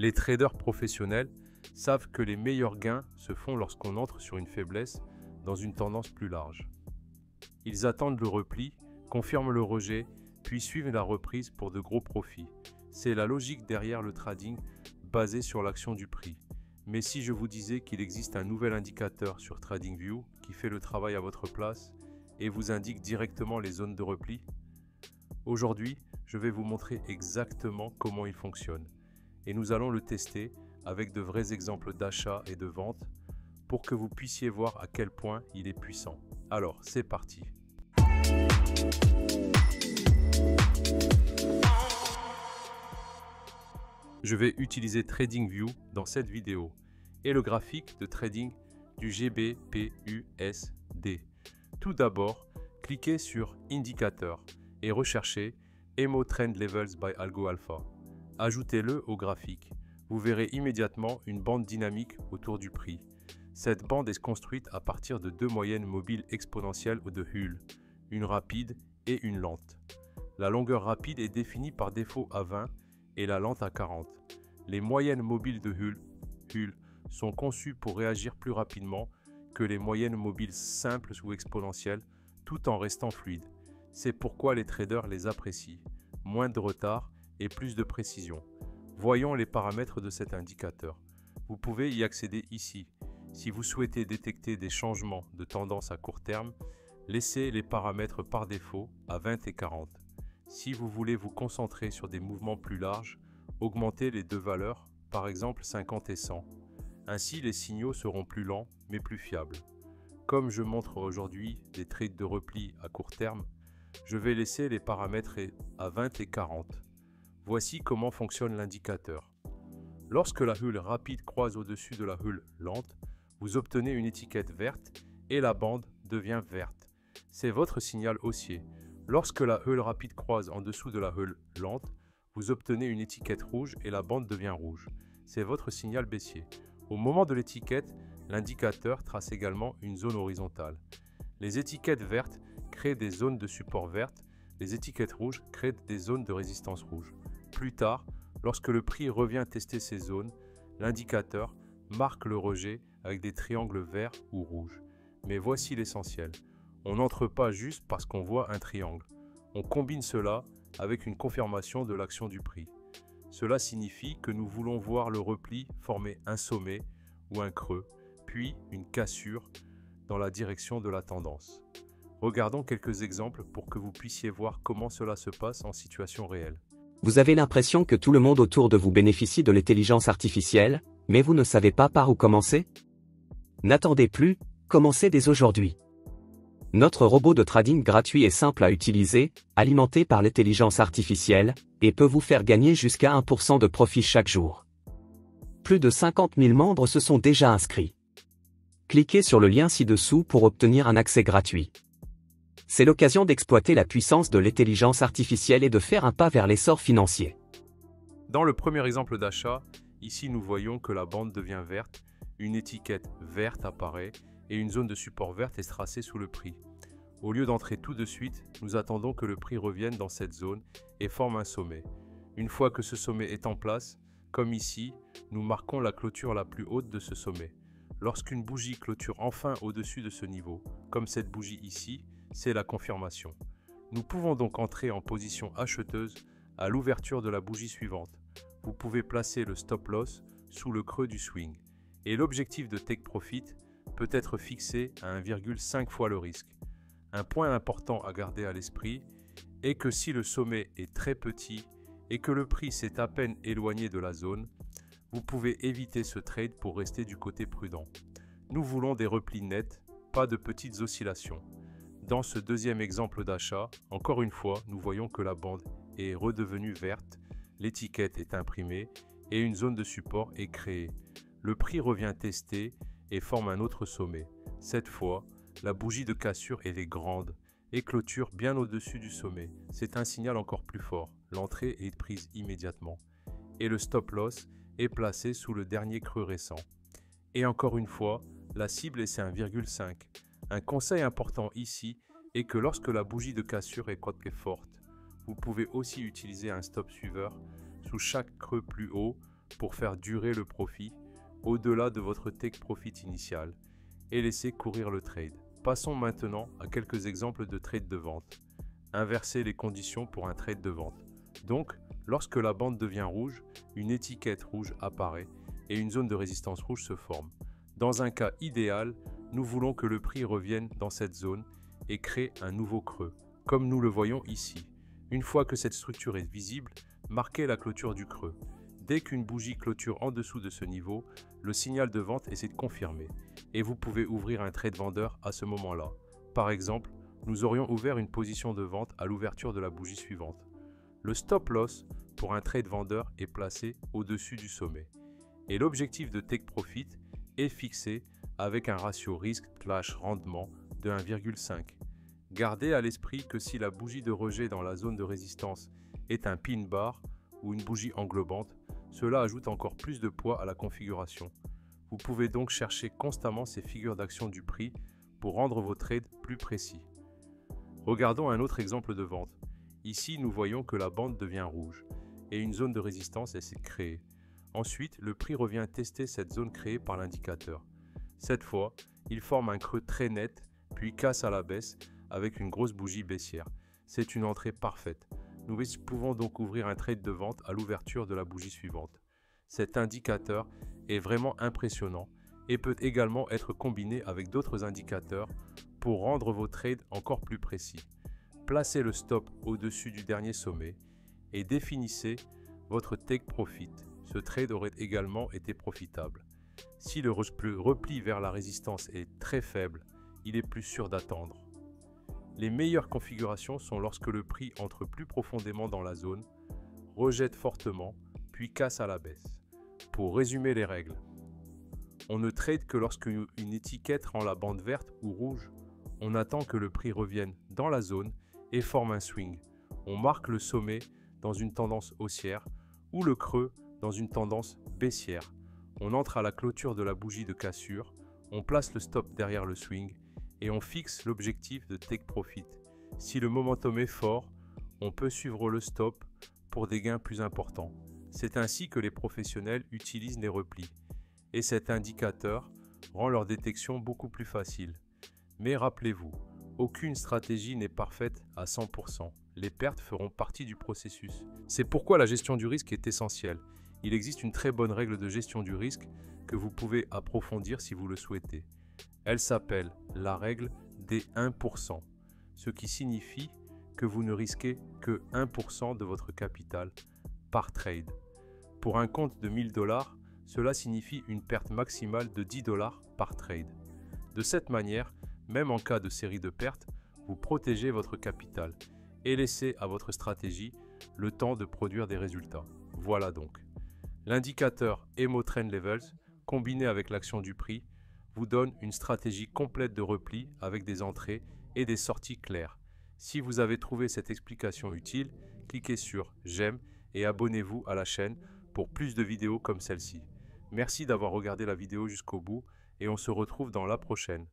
Les traders professionnels savent que les meilleurs gains se font lorsqu'on entre sur une faiblesse dans une tendance plus large. Ils attendent le repli, confirment le rejet, puis suivent la reprise pour de gros profits. C'est la logique derrière le trading basé sur l'action du prix. Mais si je vous disais qu'il existe un nouvel indicateur sur TradingView qui fait le travail à votre place et vous indique directement les zones de repli? Aujourd'hui, je vais vous montrer exactement comment il fonctionne. Et nous allons le tester avec de vrais exemples d'achat et de vente pour que vous puissiez voir à quel point il est puissant. Alors, c'est parti. Je vais utiliser TradingView dans cette vidéo et le graphique de trading du GBPUSD. Tout d'abord, cliquez sur Indicateur et recherchez Emo Trend Levels by Algo Alpha. Ajoutez-le au graphique. Vous verrez immédiatement une bande dynamique autour du prix. Cette bande est construite à partir de deux moyennes mobiles exponentielles de Hull, une rapide et une lente. La longueur rapide est définie par défaut à 20 et la lente à 40. Les moyennes mobiles de Hull sont conçues pour réagir plus rapidement que les moyennes mobiles simples ou exponentielles, tout en restant fluides. C'est pourquoi les traders les apprécient. Moins de retard et plus de précision. Voyons les paramètres de cet indicateur. Vous pouvez y accéder ici. Si vous souhaitez détecter des changements de tendance à court terme, laissez les paramètres par défaut à 20 et 40. Si vous voulez vous concentrer sur des mouvements plus larges, augmentez les deux valeurs, par exemple 50 et 100. Ainsi, les signaux seront plus lents mais plus fiables. Comme je montre aujourd'hui des trades de repli à court terme, je vais laisser les paramètres à 20 et 40. Voici comment fonctionne l'indicateur. Lorsque la Hull rapide croise au-dessus de la Hull lente, vous obtenez une étiquette verte et la bande devient verte. C'est votre signal haussier. Lorsque la Hull rapide croise en dessous de la Hull lente, vous obtenez une étiquette rouge et la bande devient rouge. C'est votre signal baissier. Au moment de l'étiquette, l'indicateur trace également une zone horizontale. Les étiquettes vertes créent des zones de support vertes, les étiquettes rouges créent des zones de résistance rouge. Plus tard, lorsque le prix revient tester ces zones, l'indicateur marque le rejet avec des triangles verts ou rouges. Mais voici l'essentiel. On n'entre pas juste parce qu'on voit un triangle. On combine cela avec une confirmation de l'action du prix. Cela signifie que nous voulons voir le repli former un sommet ou un creux, puis une cassure dans la direction de la tendance. Regardons quelques exemples pour que vous puissiez voir comment cela se passe en situation réelle. Vous avez l'impression que tout le monde autour de vous bénéficie de l'intelligence artificielle, mais vous ne savez pas par où commencer? N'attendez plus, commencez dès aujourd'hui. Notre robot de trading gratuit est simple à utiliser, alimenté par l'intelligence artificielle, et peut vous faire gagner jusqu'à 1% de profit chaque jour. Plus de 50 000 membres se sont déjà inscrits. Cliquez sur le lien ci-dessous pour obtenir un accès gratuit. C'est l'occasion d'exploiter la puissance de l'intelligence artificielle et de faire un pas vers l'essor financier. Dans le premier exemple d'achat, ici nous voyons que la bande devient verte, une étiquette verte apparaît et une zone de support verte est tracée sous le prix. Au lieu d'entrer tout de suite, nous attendons que le prix revienne dans cette zone et forme un sommet. Une fois que ce sommet est en place, comme ici, nous marquons la clôture la plus haute de ce sommet. Lorsqu'une bougie clôture enfin au-dessus de ce niveau, comme cette bougie ici, c'est la confirmation. Nous pouvons donc entrer en position acheteuse à l'ouverture de la bougie suivante. Vous pouvez placer le stop loss sous le creux du swing. Et l'objectif de take profit peut être fixé à 1,5 fois le risque. Un point important à garder à l'esprit est que si le sommet est très petit et que le prix s'est à peine éloigné de la zone, vous pouvez éviter ce trade pour rester du côté prudent. Nous voulons des replis nets, pas de petites oscillations. Dans ce deuxième exemple d'achat, encore une fois, nous voyons que la bande est redevenue verte, l'étiquette est imprimée et une zone de support est créée. Le prix revient tester et forme un autre sommet. Cette fois, la bougie de cassure est grande et clôture bien au-dessus du sommet. C'est un signal encore plus fort. L'entrée est prise immédiatement. Et le stop loss est placé sous le dernier creux récent. Et encore une fois, la cible est 1,5. Un conseil important ici est que lorsque la bougie de cassure est forte, vous pouvez aussi utiliser un stop suiveur sous chaque creux plus haut pour faire durer le profit au-delà de votre take profit initial et laisser courir le trade. Passons maintenant à quelques exemples de trades de vente. Inverser les conditions pour un trade de vente. Donc, lorsque la bande devient rouge, une étiquette rouge apparaît et une zone de résistance rouge se forme. Dans un cas idéal, nous voulons que le prix revienne dans cette zone et crée un nouveau creux, comme nous le voyons ici. Une fois que cette structure est visible, marquez la clôture du creux. Dès qu'une bougie clôture en dessous de ce niveau, le signal de vente essaie de confirmer et vous pouvez ouvrir un trade vendeur à ce moment-là. Par exemple, nous aurions ouvert une position de vente à l'ouverture de la bougie suivante. Le stop loss pour un trade vendeur est placé au-dessus du sommet et l'objectif de take profit est fixé avec un ratio risque/rendement de 1,5. Gardez à l'esprit que si la bougie de rejet dans la zone de résistance est un pin bar ou une bougie englobante, cela ajoute encore plus de poids à la configuration. Vous pouvez donc chercher constamment ces figures d'action du prix pour rendre vos trades plus précis. Regardons un autre exemple de vente. Ici, nous voyons que la bande devient rouge et une zone de résistance essaie de créer. Ensuite, le prix revient tester cette zone créée par l'indicateur. Cette fois, il forme un creux très net, puis casse à la baisse avec une grosse bougie baissière. C'est une entrée parfaite. Nous pouvons donc ouvrir un trade de vente à l'ouverture de la bougie suivante. Cet indicateur est vraiment impressionnant et peut également être combiné avec d'autres indicateurs pour rendre vos trades encore plus précis. Placez le stop au-dessus du dernier sommet et définissez votre take profit. Ce trade aurait également été profitable. Si le repli vers la résistance est très faible, il est plus sûr d'attendre. Les meilleures configurations sont lorsque le prix entre plus profondément dans la zone, rejette fortement, puis casse à la baisse. Pour résumer les règles, on ne trade que lorsque une étiquette rend la bande verte ou rouge. On attend que le prix revienne dans la zone et forme un swing. On marque le sommet dans une tendance haussière ou le creux dans une tendance baissière. On entre à la clôture de la bougie de cassure, on place le stop derrière le swing et on fixe l'objectif de take profit. Si le momentum est fort, on peut suivre le stop pour des gains plus importants. C'est ainsi que les professionnels utilisent les replis. Et cet indicateur rend leur détection beaucoup plus facile. Mais rappelez-vous, aucune stratégie n'est parfaite à 100%. Les pertes feront partie du processus. C'est pourquoi la gestion du risque est essentielle. Il existe une très bonne règle de gestion du risque que vous pouvez approfondir si vous le souhaitez. Elle s'appelle la règle des 1%, ce qui signifie que vous ne risquez que 1% de votre capital par trade. Pour un compte de 1000 $, cela signifie une perte maximale de 10 $ par trade. De cette manière, même en cas de série de pertes, vous protégez votre capital et laissez à votre stratégie le temps de produire des résultats. Voilà donc. L'indicateur Emo Trend Levels, combiné avec l'action du prix, vous donne une stratégie complète de repli avec des entrées et des sorties claires. Si vous avez trouvé cette explication utile, cliquez sur j'aime et abonnez-vous à la chaîne pour plus de vidéos comme celle-ci. Merci d'avoir regardé la vidéo jusqu'au bout et on se retrouve dans la prochaine.